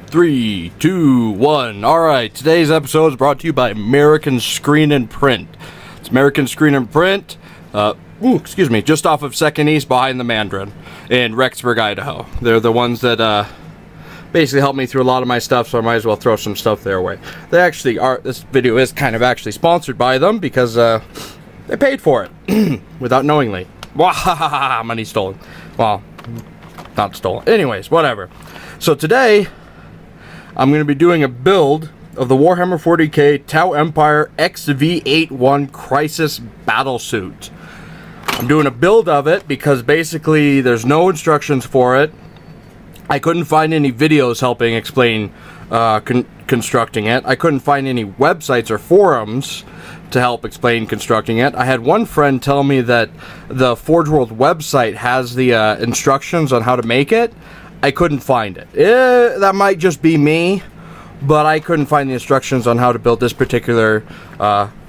3, 2, 1. Alright, today's episode is brought to you by American Screen and Print. It's American Screen and Print, just off of 2nd East behind the Mandarin in Rexburg, Idaho. They're the ones that basically helped me through a lot of my stuff, so I might as well throw some stuff their way. They actually are, this video is kind of actually sponsored by them because they paid for it without knowingly. Wahahaha, money stolen. Well, not stolen. Anyways, whatever. So today, I'm going to be doing a build of the Warhammer 40k Tau Empire XV81 Crisis Battlesuit. I'm doing a build of it because basically there's no instructions for it. I couldn't find any videos helping explain constructing it. I couldn't find any websites or forums to help explain constructing it. I had one friend tell me that the Forge World website has the instructions on how to make it. I couldn't find it. That might just be me, but I couldn't find the instructions on how to build this particular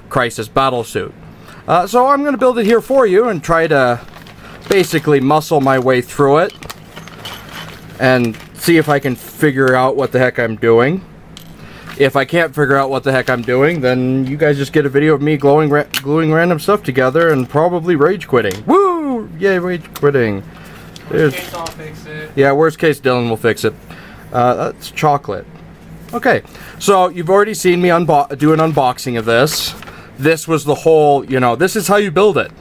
Crisis Battlesuit. So I'm going to build it here for you and try to basically muscle my way through it and see if I can figure out what the heck I'm doing. If I can't figure out what the heck I'm doing, then you guys just get a video of me gluing random stuff together and probably rage quitting. Woo! Yay, rage quitting. Worst case, I'll fix it. Yeah, worst case, Dylan will fix it. That's chocolate. Okay, so you've already seen me do an unboxing of this. This was the whole, this is how you build it.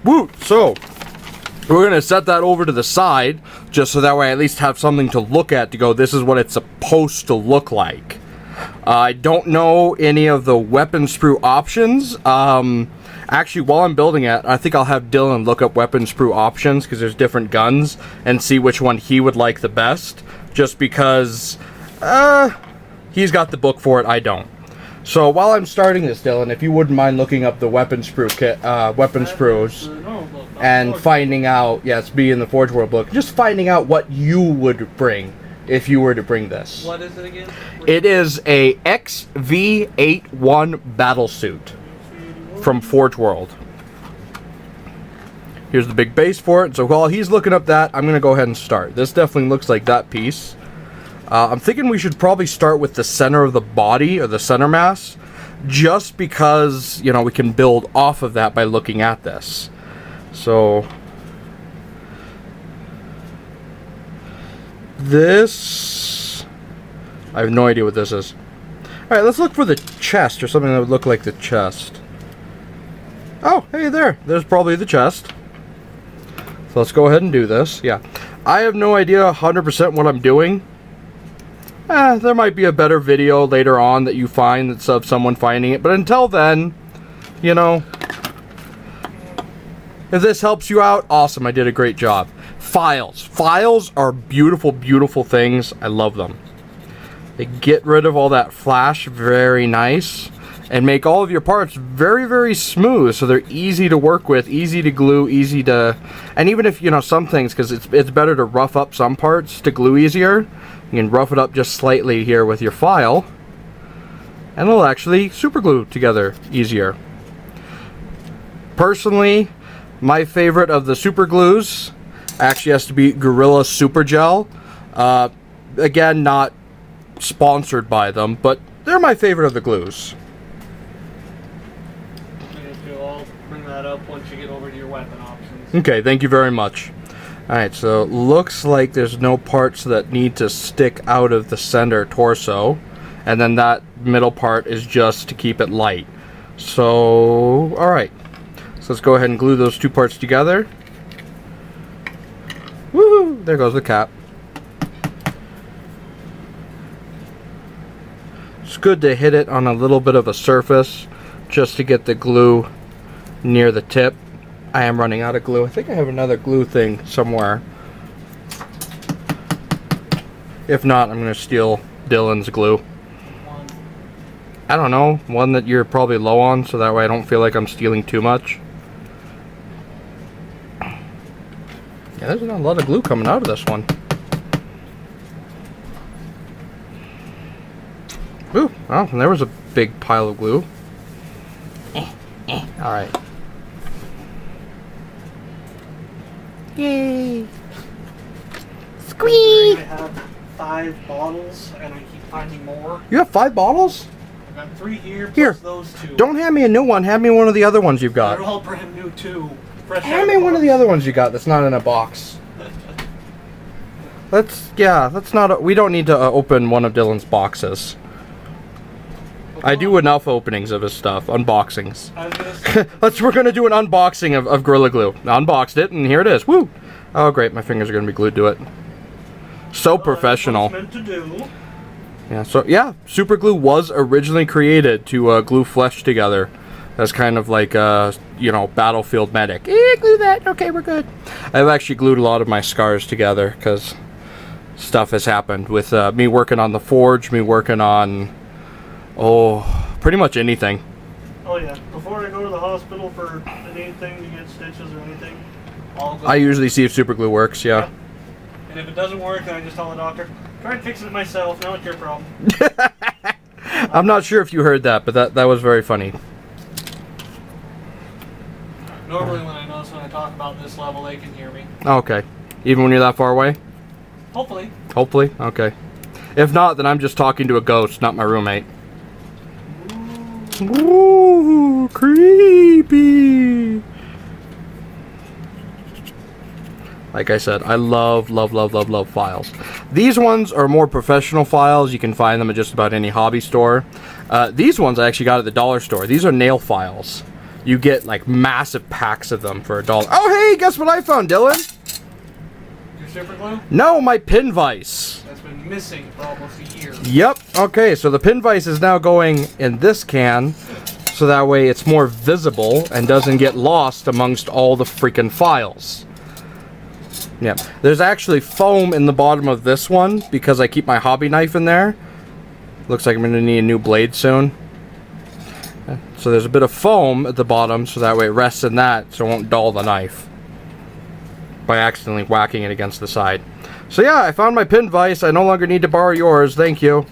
Woo! So, we're going to set that over to the side, just so that way I at least have something to look at to go, this is what it's supposed to look like. I don't know any of the weapon sprue options. Actually, while I'm building it, I think I'll have Dylan look up weapon sprue options, because there's different guns, and see which one he would like the best, just because he's got the book for it, I don't. So while I'm starting this, Dylan, if you wouldn't mind looking up the weapon sprue kit, weapon sprues, and finding out, yes, be in the Forge World book, just finding out what you would bring if you were to bring this. What is it again? It is a XV81 Battlesuit from Forge World. Here's the big base for it. So while he's looking up that, I'm going to go ahead and start. This definitely looks like that piece. I'm thinking we should probably start with the center of the body, or the center mass, just because, we can build off of that by looking at this. So, this, I have no idea what this is. Alright, let's look for the chest, or something that would look like the chest. Oh, hey there, there's probably the chest. So let's go ahead and do this. Yeah, I have no idea 100% what I'm doing. There might be a better video later on that you find that's of someone finding it, but until then, if this helps you out, awesome, I did a great job. Files. Files are beautiful, beautiful things. I love them. They get rid of all that flash very nice and make all of your parts very, very smooth, so they're easy to work with, easy to glue, easy to... And even if, some things, because it's better to rough up some parts to glue easier, you can rough it up just slightly here with your file, and it'll actually super glue together easier. Personally, my favorite of the super glues actually has to be Gorilla Super Gel. Again, not sponsored by them, but they're my favorite of the glues. I'll bring that up once you get over to your weapon options. Okay, thank you very much. Alright, so looks like there's no parts that need to stick out of the center torso, and then that middle part is just to keep it light. So, alright. So let's go ahead and glue those two parts together. Woohoo! There goes the cap. It's good to hit it on a little bit of a surface just to get the glue near the tip. I am running out of glue. I think I have another glue thing somewhere. If not, I'm going to steal Dylan's glue. I don't know, one that you're probably low on, so that way I don't feel like I'm stealing too much. Yeah, there's not a lot of glue coming out of this one. Ooh, well, and there was a big pile of glue. Alright. Yay! Squeak! 5 bottles, and I keep finding more. You have 5 bottles? I've got 3 here, plus Here, those 2. don't hand me a new one. Hand me one of the other ones you've got. They're all brand new, too. Fresh Hand me one of the other ones you got that's not in a box. We don't need to open one of Dylan's boxes. I do enough openings of his stuff, unboxings. I was gonna say, We're gonna do an unboxing of Gorilla Glue. I unboxed it, and here it is. Woo! Oh, great, my fingers are gonna be glued to it. So professional. That's what it's meant to do. Yeah, so, yeah, super glue was originally created to glue flesh together. As kind of like a, battlefield medic. Glue that. Okay, we're good. I've actually glued a lot of my scars together, because stuff has happened with me working on the forge, me working on, pretty much anything. Oh yeah, before I go to the hospital for anything to get stitches or anything, I usually see if super glue works, yeah. And if it doesn't work, then I just tell the doctor, try and fix it myself, now it's your problem. I'm not sure if you heard that, but that was very funny. Normally when I talk about this level, they can hear me. Okay. Even when you're that far away? Hopefully. Hopefully? Okay. If not, then I'm just talking to a ghost, not my roommate. Ooh, creepy. Like I said, I love files. These ones are more professional files. You can find them at just about any hobby store. These ones I actually got at the dollar store. These are nail files. You get like massive packs of them for $1. Oh, hey, guess what I found, Dylan? Your super glue? No, my pin vise. That's been missing for almost a year. Yep. Okay, so the pin vise is now going in this can, so that way it's more visible and doesn't get lost amongst all the freaking files. Yeah. There's actually foam in the bottom of this one because I keep my hobby knife in there. Looks like I'm going to need a new blade soon. So there's a bit of foam at the bottom, so that way it rests in that, so it won't dull the knife by accidentally whacking it against the side. So yeah, I found my pin vise. I no longer need to borrow yours. Thank you.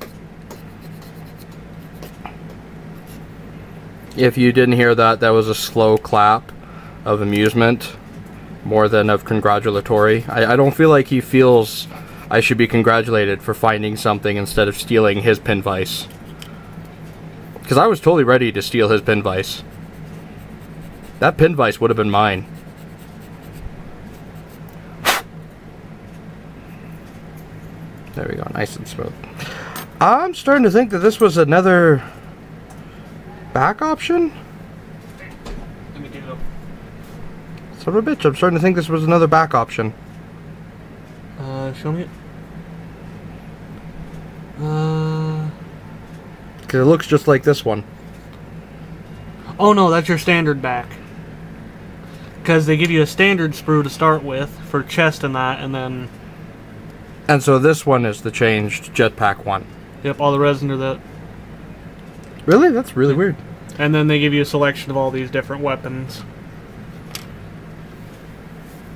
If you didn't hear that, that was a slow clap of amusement more than of congratulatory. I don't feel like he feels I should be congratulated for finding something instead of stealing his pin vise. Because I was totally ready to steal his pin vise. That pin vise would have been mine. There we go, nice and smooth. I'm starting to think that this was another back option. Let me get it up. Son of a bitch, I'm starting to think this was another back option. Show me it. Because it looks just like this one. Oh no, that's your standard back. Because they give you a standard sprue to start with for chest and that, and then... And so this one is the changed jetpack one. Yep, all the resin are that. Really? That's really weird. And then they give you a selection of all these different weapons.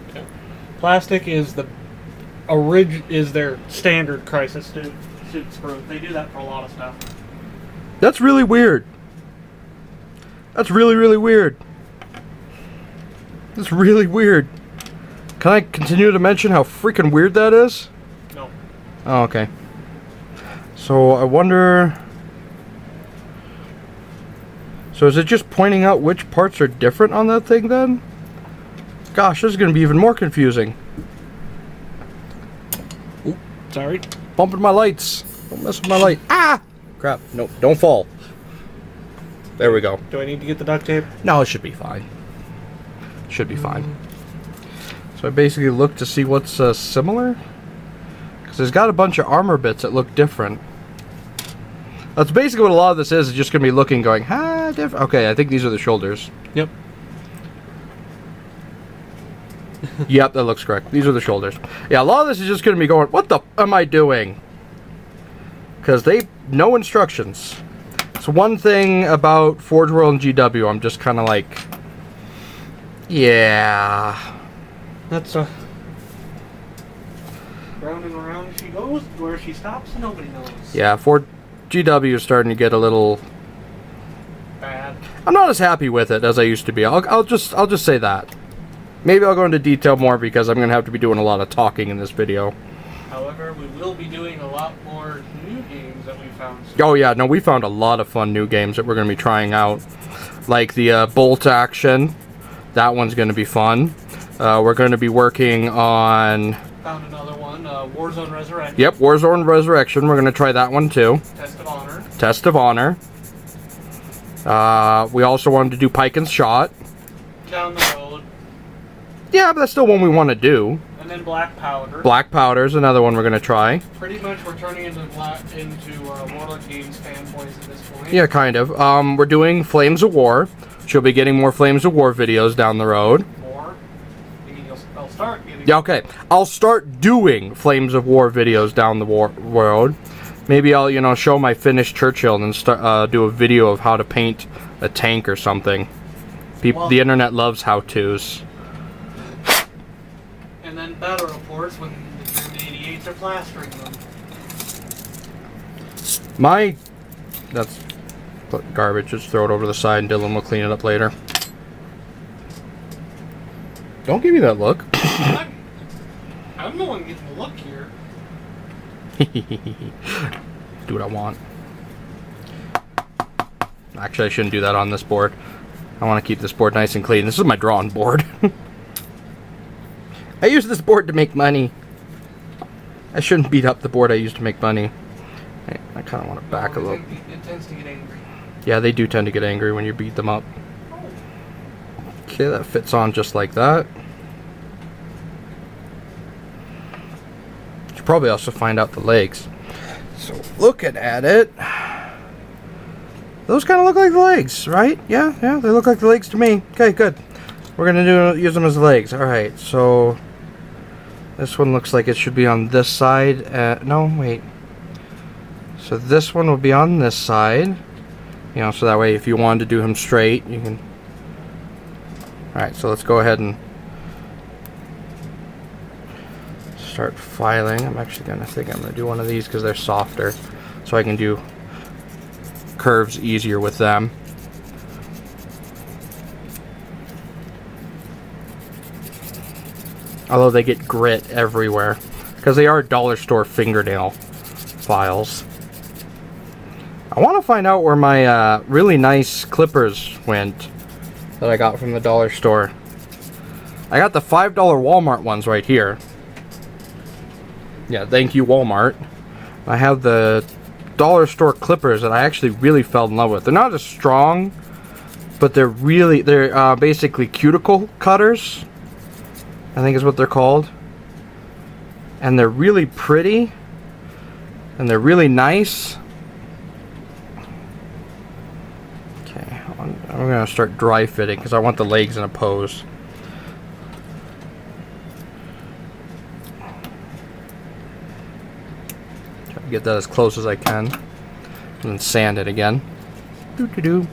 Okay. Plastic is their standard crisis suit sprue. They do that for a lot of stuff. That's really weird. That's really weird. That's really weird. Can I continue to mention how freaking weird that is? No. Oh, okay. So I wonder... So is it just pointing out which parts are different on that thing then? Gosh, this is going to be even more confusing. Oop, sorry. Bumping my lights. Don't mess with my light. Ah! Crap. Nope, don't fall. There we go. Do I need to get the duct tape? No, it should be fine. Should be fine. So I basically looked to see what's similar. Because there's got a bunch of armor bits that look different. That's basically what a lot of this is. It's just going to be looking, going, different. Okay, I think these are the shoulders. Yep. Yep, that looks correct. These are the shoulders. Yeah, a lot of this is just going to be going, what the am I doing? Because they no instructions. It's one thing about Forge World and GW. I'm just kind of like, yeah. That's round and around she goes. Where she stops, nobody knows. Yeah, GW is starting to get a little bad. I'm not as happy with it as I used to be. I'll just say that. Maybe I'll go into detail more because I'm going to have to be doing a lot of talking in this video. However, we will be doing a lot more new games that we found. Oh yeah, no, we found a lot of fun new games that we're going to be trying out. Like the bolt action. That one's going to be fun. We're going to be working on... Found another one, Warzone Resurrection. Yep, Warzone Resurrection. We're going to try that one too. Test of Honor. Test of Honor. We also wanted to do Pike and Shot. Down the road. Yeah, but that's still one we want to do. And then Black Powder. Black Powder is another one we're going to try. Pretty much we're turning into Warlord Games fanboys at this point. Yeah, kind of. We're doing Flames of War. She'll be getting more Flames of War videos down the road. More? You mean I'll start getting... Yeah, okay. I'll start doing Flames of War videos down the road. Maybe I'll, you know, show my finished Churchill and start do a video of how to paint a tank or something. The internet loves how-tos. And then battle reports when the German 88s are plastering them. That's garbage. Just throw it over the side and Dylan will clean it up later. Don't give me that look. I'm the one getting the look here. Do what I want. Actually, I shouldn't do that on this board. I want to keep this board nice and clean. This is my drawing board. I use this board to make money. I shouldn't beat up the board I use to make money. I kind of want to back a little. It tends to get angry. Yeah, they do tend to get angry when you beat them up. Okay, that fits on just like that. Should probably also find out the legs. So looking at it, those kind of look like the legs, right? Yeah, they look like the legs to me. Okay, good. We're gonna use them as legs. All right, so this one looks like it should be on this side. No, wait. So this one will be on this side. You know, so that way if you wanted to do him straight, you can. All right, so let's go ahead and start filing. I'm actually gonna do one of these because they're softer, so I can do curves easier with them. Although they get grit everywhere because they are dollar store fingernail files. I want to find out where my really nice clippers went that I got from the dollar store. I got the $5 Walmart ones right here. Yeah, thank you, Walmart. I have the dollar store clippers that I actually really fell in love with. They're not as strong, but they're basically cuticle cutters, I think is what they're called. And they're really pretty. And they're really nice. Okay, I'm going to start dry fitting because I want the legs in a pose. Try to get that as close as I can. And then sand it again. Doo-doo-doo.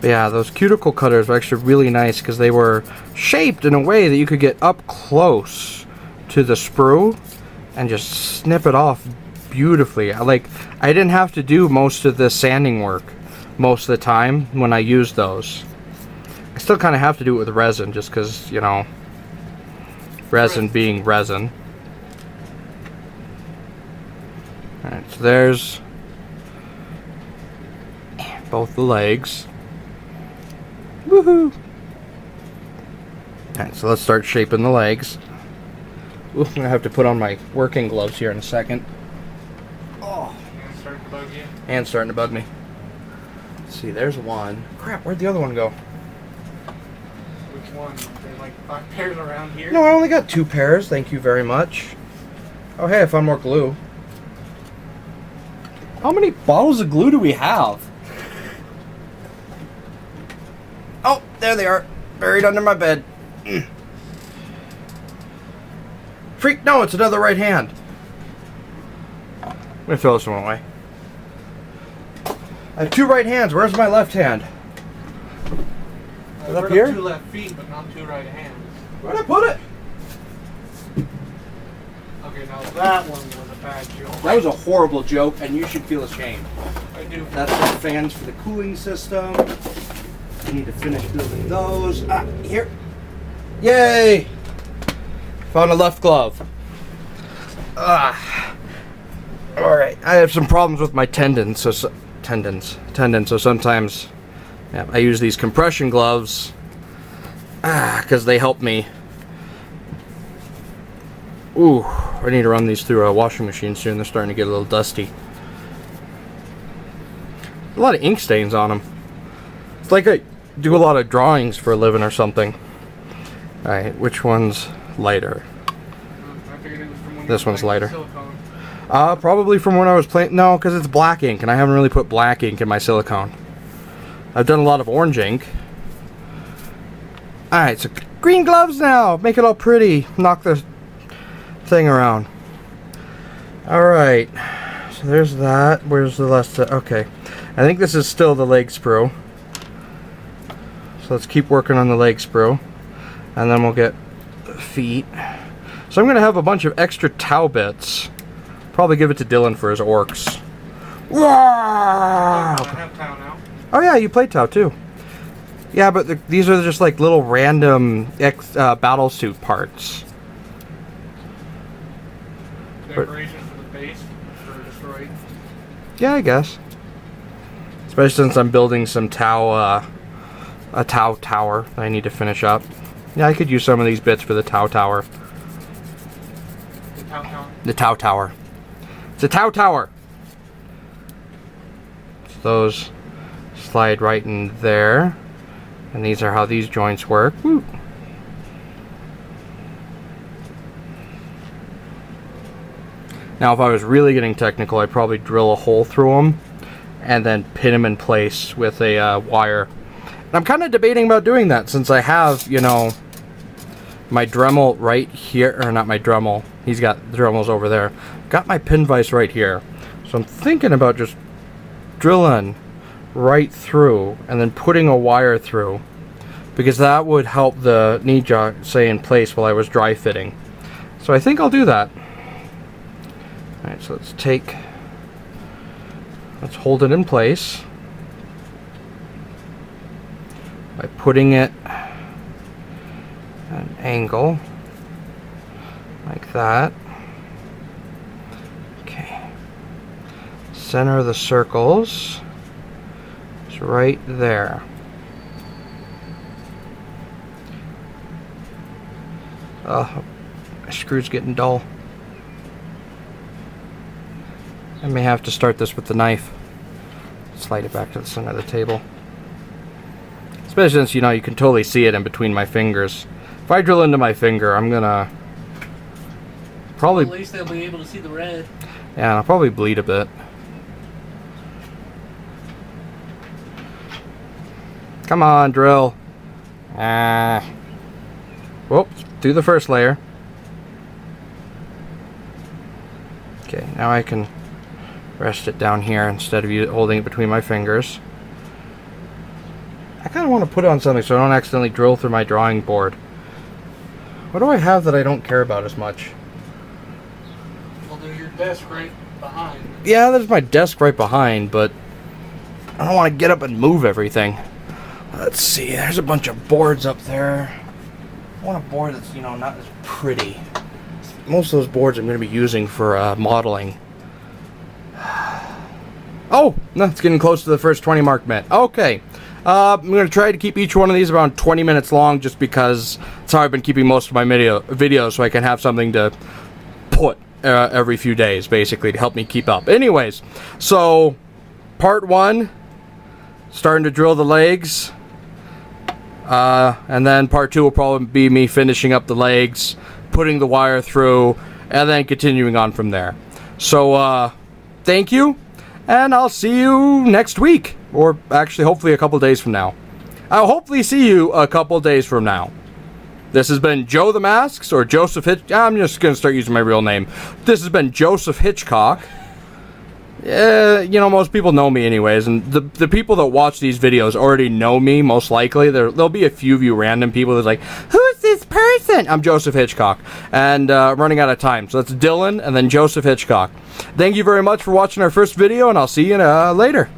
But yeah, those cuticle cutters were actually really nice because they were shaped in a way that you could get up close to the sprue and just snip it off beautifully. I didn't have to do most of the sanding work most of the time when I used those. I still kind of have to do it with resin just because, you know, resin being resin. Alright, so there's both the legs. Woohoo! Alright, so let's start shaping the legs. Ooh, I'm gonna have to put on my working gloves here in a second. Oh. And starting to bug you? And starting to bug me. Let's see, there's one. Crap, where'd the other one go? Which one? There's like 5 pairs around here? No, I only got 2 pairs, thank you very much. Oh hey, I found more glue. How many bottles of glue do we have? Oh, there they are. Buried under my bed. Freak, no, it's another right hand. I'm gonna throw this one away. I have 2 right hands. Where's my left hand? Is it up here? 2 left feet, but not 2 right hands. Where'd I put it? Okay, now that one was a bad joke. That was a horrible joke, and you should feel ashamed. I do. That's the fans for the cooling system. I need to finish building those. Here. Yay! Found a left glove. Alright, I have some problems with my tendons, so sometimes I use these compression gloves because they help me. Ooh, I need to run these through a washing machine soon. They're starting to get a little dusty. A lot of ink stains on them. It's like I do a lot of drawings for a living or something. Alright, which one's lighter? I figured it was from when This you were one's playing lighter. silicone. Probably from when I was playing. No, because it's black ink, and I haven't really put black ink in my silicone. I've done a lot of orange ink. Alright, so green gloves now. Make it all pretty. Knock the thing around. Alright, so there's that. Where's the last? Okay, I think this is still the leg sprue. So let's keep working on the leg sprue, and then we'll get feet. So I'm going to have a bunch of extra towel bits. Probably give it to Dylan for his orcs. I have Tau now. Oh yeah, you played Tau too. Yeah, but these are just like little random battlesuit parts. Decoration for the base for destroyed. Yeah, I guess. Especially since I'm building some Tau, a Tau tower that I need to finish up. Yeah, I could use some of these bits for the Tau tower. The Tau tower. The Tau tower. It's a Tau tower. So those slide right in there. And these are how these joints work. Woo. Now, if I was really getting technical, I'd probably drill a hole through them and then pin them in place with a wire. And I'm kind of debating about doing that since I have, you know, my Dremel right here, or not my Dremel. He's got the Dremels over there. Got my pin vise right here. So I'm thinking about just drilling right through and then putting a wire through, because that would help the knee jock stay in place while I was dry fitting. So I think I'll do that. Alright, so let's hold it in place by putting it at an angle like that. Okay. Center of the circles is right there. My screw's getting dull. I may have to start this with the knife. Slide it back to the center of the table. Especially since, you know, you can totally see it in between my fingers. If I drill into my finger, I'm gonna probably... Well, at least they'll be able to see the red. Yeah, I'll probably bleed a bit. Come on, drill. Whoops, do the first layer. Okay, now I can rest it down here instead of holding it between my fingers. I kind of want to put it on something so I don't accidentally drill through my drawing board. What do I have that I don't care about as much? Well, there's your desk right behind. Yeah, there's my desk right behind, but I don't want to get up and move everything. Let's see, there's a bunch of boards up there. I want a board that's, you know, not as pretty. Most of those boards I'm going to be using for modeling. Oh, no, it's getting close to the first 20 mark minute. Okay. I'm going to try to keep each one of these around 20 minutes long just because it's how I've been keeping most of my videos so I can have something to put every few days, basically, to help me keep up. Anyways, so part 1, starting to drill the legs. And then part 2 will probably be me finishing up the legs, putting the wire through, and then continuing on from there. So, thank you, and I'll see you next week. Or actually, hopefully a couple days from now. I'll hopefully see you a couple days from now. This has been Joe the Masks, or Joseph Hitchcock. I'm just going to start using my real name. This has been Joseph Hitchcock. You know, most people know me anyways, and the people that watch these videos already know me, most likely. There'll be a few of you random people that's like, who's this person? I'm Joseph Hitchcock, and I'm running out of time, so that's Dylan, and then Joseph Hitchcock. Thank you very much for watching our first video, and I'll see you later.